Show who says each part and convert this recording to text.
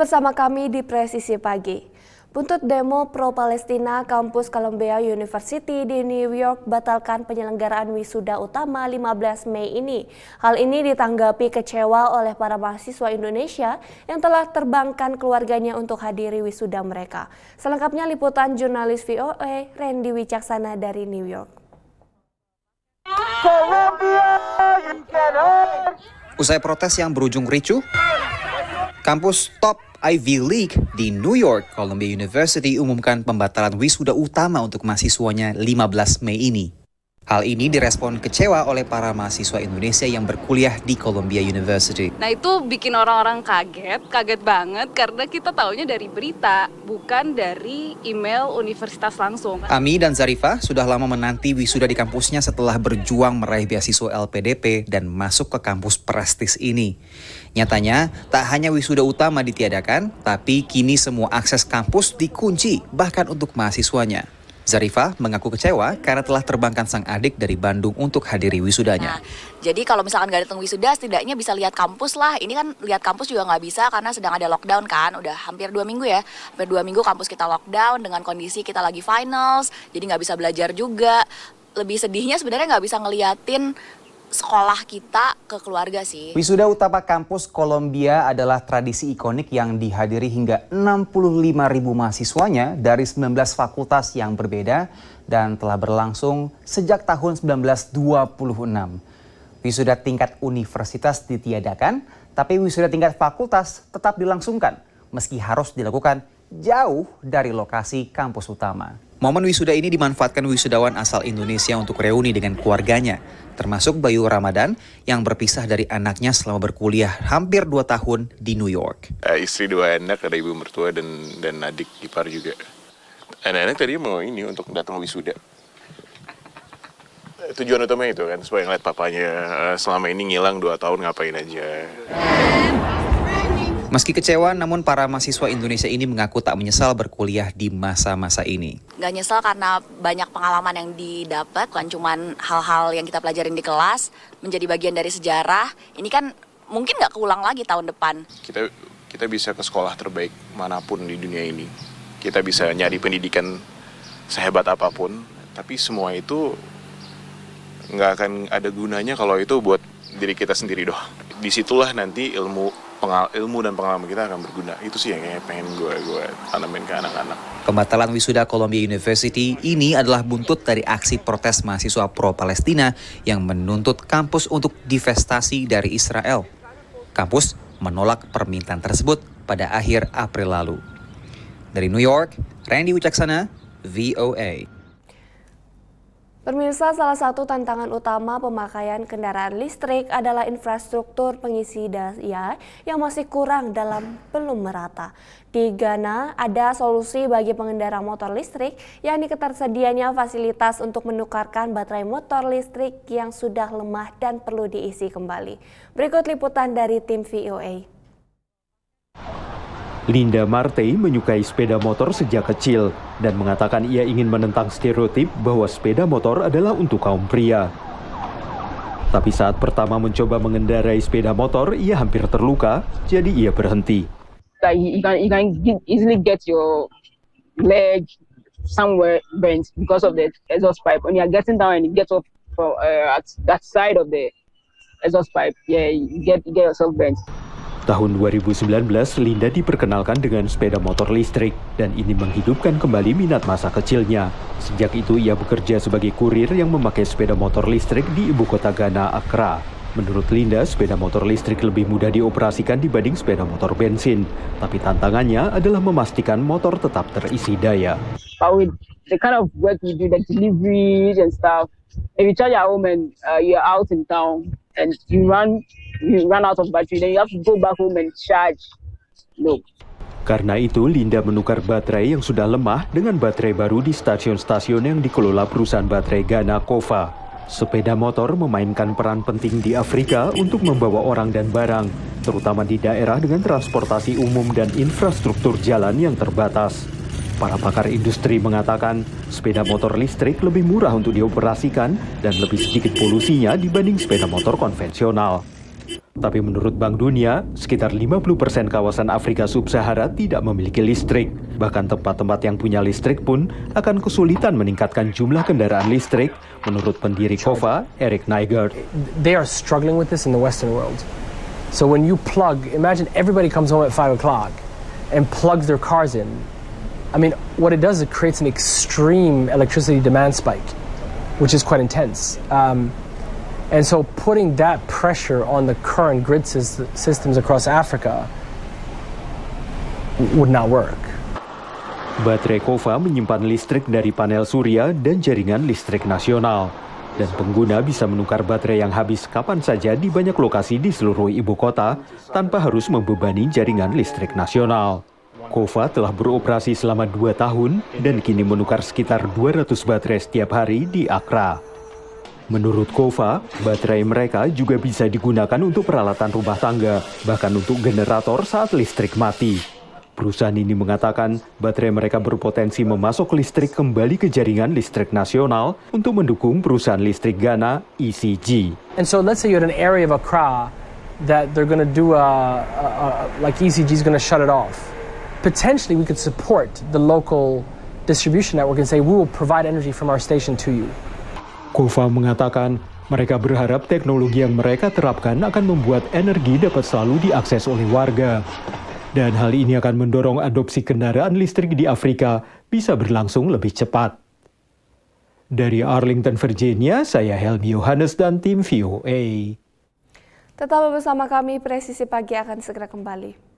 Speaker 1: bersama kami di Presisi Pagi. Buntut demo pro-Palestina, kampus Columbia University di New York batalkan penyelenggaraan wisuda utama 15 Mei ini. Hal ini ditanggapi kecewa oleh para mahasiswa Indonesia yang telah terbangkan keluarganya untuk hadiri wisuda mereka. Selengkapnya liputan jurnalis VOA Randy Wicaksana dari New York.
Speaker 2: Usai protes yang berujung ricuh, kampus top Ivy League di New York, Columbia University umumkan pembatalan wisuda utama untuk mahasiswanya 15 Mei ini. Hal ini direspon kecewa oleh para mahasiswa Indonesia yang berkuliah di Columbia University.
Speaker 3: Nah itu bikin orang-orang kaget banget karena kita taunya dari berita, bukan dari email universitas langsung.
Speaker 2: Ami dan Zarifah sudah lama menanti wisuda di kampusnya setelah berjuang meraih beasiswa LPDP dan masuk ke kampus prestis ini. Nyatanya, tak hanya wisuda utama ditiadakan, tapi kini semua akses kampus dikunci, bahkan untuk mahasiswanya. Zarifah mengaku kecewa karena telah terbangkan sang adik dari Bandung untuk hadiri wisudanya.
Speaker 4: Jadi kalau misalkan nggak datang wisuda, setidaknya bisa lihat kampus lah. Ini kan lihat kampus juga nggak bisa karena sedang ada lockdown kan. Udah hampir 2 minggu ya. Hampir 2 minggu kampus kita lockdown dengan kondisi kita lagi finals. Jadi nggak bisa belajar juga. Lebih sedihnya sebenarnya nggak bisa ngeliatin sekolah kita ke keluarga sih.
Speaker 2: Wisuda utama kampus Columbia adalah tradisi ikonik yang dihadiri hingga 65.000 mahasiswanya dari 19 fakultas yang berbeda dan telah berlangsung sejak tahun 1926. Wisuda tingkat universitas ditiadakan, tapi wisuda tingkat fakultas tetap dilangsungkan meski harus dilakukan jauh dari lokasi kampus utama. Momen wisuda ini dimanfaatkan wisudawan asal Indonesia untuk reuni dengan keluarganya, termasuk Bayu Ramadan yang berpisah dari anaknya selama berkuliah hampir 2 tahun di New York.
Speaker 5: Istri 2 anak, ada ibu mertua dan adik ipar juga. Anak-anak tadi mau ini untuk datang wisuda. Tujuan utama itu kan, supaya ngeliat papanya selama ini ngilang 2 tahun ngapain aja.
Speaker 2: Meski kecewa, namun para mahasiswa Indonesia ini mengaku tak menyesal berkuliah di masa-masa ini.
Speaker 4: Nggak nyesel karena banyak pengalaman yang didapat, bukan cuma hal-hal yang kita pelajarin di kelas, menjadi bagian dari sejarah. Ini kan mungkin nggak keulang lagi tahun depan.
Speaker 5: Kita bisa ke sekolah terbaik manapun di dunia ini. Kita bisa nyari pendidikan sehebat apapun, tapi semua itu nggak akan ada gunanya kalau itu buat diri kita sendiri doang. Disitulah nanti ilmu dan pengalaman kita akan berguna. Itu sih yang pengen gue tanamin ke anak-anak.
Speaker 2: Pembatalan wisuda Columbia University ini adalah buntut dari aksi protes mahasiswa pro-Palestina yang menuntut kampus untuk divestasi dari Israel. Kampus menolak permintaan tersebut pada akhir April lalu. Dari New York, Randy Wicaksana, VOA.
Speaker 1: Pemirsa, salah satu tantangan utama pemakaian kendaraan listrik adalah infrastruktur pengisi daya yang masih kurang dalam belum merata. Di Ghana ada solusi bagi pengendara motor listrik, yakni ketersediaannya fasilitas untuk menukarkan baterai motor listrik yang sudah lemah dan perlu diisi kembali. Berikut liputan dari tim VOA.
Speaker 6: Linda Martey menyukai sepeda motor sejak kecil dan mengatakan ia ingin menentang stereotip bahwa sepeda motor adalah untuk kaum pria. Tapi saat pertama mencoba mengendarai sepeda motor, ia hampir terluka, jadi ia berhenti.
Speaker 7: You can easily get your leg somewhere bent because of the exhaust pipe. When you are getting down and you get off at that side of the exhaust pipe, you get yourself bent.
Speaker 6: Tahun 2019, Linda diperkenalkan dengan sepeda motor listrik dan ini menghidupkan kembali minat masa kecilnya. Sejak itu ia bekerja sebagai kurir yang memakai sepeda motor listrik di ibu kota Ghana, Accra. Menurut Linda, sepeda motor listrik lebih mudah dioperasikan dibanding sepeda motor bensin. Tapi tantangannya adalah memastikan motor tetap terisi daya.
Speaker 7: But with the kind of work we do, the deliveries and stuff, if you charge at home and you're out in town and you run out of battery, then you have to go back home and charge. No.
Speaker 6: Karena itu, Linda menukar baterai yang sudah lemah dengan baterai baru di stasiun-stasiun yang dikelola perusahaan baterai Ghana, Kova. Sepeda motor memainkan peran penting di Afrika untuk membawa orang dan barang, terutama di daerah dengan transportasi umum dan infrastruktur jalan yang terbatas. Para pakar industri mengatakan sepeda motor listrik lebih murah untuk dioperasikan dan lebih sedikit polusinya dibanding sepeda motor konvensional. Tapi menurut Bank Dunia, sekitar 50% kawasan Afrika Sub-Sahara tidak memiliki listrik. Bahkan tempat-tempat yang punya listrik pun akan kesulitan meningkatkan jumlah kendaraan listrik, menurut pendiri KOFA, Eric Nygaard.
Speaker 8: They are struggling with this in the Western world. So when you plug, imagine everybody comes home at 5 o'clock and plugs their cars in. I mean, what it does, it creates an extreme electricity demand spike, which is quite intense. And so putting that pressure on the current grid systems across Africa would not work.
Speaker 6: Baterai KOFA menyimpan listrik dari panel surya dan jaringan listrik nasional. Dan pengguna bisa menukar baterai yang habis kapan saja di banyak lokasi di seluruh ibu kota tanpa harus membebani jaringan listrik nasional. KOFA telah beroperasi selama 2 tahun dan kini menukar sekitar 200 baterai setiap hari di Accra. Menurut KOFA, baterai mereka juga bisa digunakan untuk peralatan rumah tangga, bahkan untuk generator saat listrik mati. Perusahaan ini mengatakan baterai mereka berpotensi memasok listrik kembali ke jaringan listrik nasional untuk mendukung perusahaan listrik Ghana, ECG.
Speaker 8: And so let's say you're in an area of Accra that they're going to do like ECG is going to shut it off. Potentially we could support the local distribution network and say we will provide energy from our station to you.
Speaker 6: KOFA mengatakan mereka berharap teknologi yang mereka terapkan akan membuat energi dapat selalu diakses oleh warga. Dan hal ini akan mendorong adopsi kendaraan listrik di Afrika bisa berlangsung lebih cepat. Dari Arlington, Virginia, saya Helmi Yohanes dan tim VOA.
Speaker 1: Tetap bersama kami, Presisi Pagi akan segera kembali.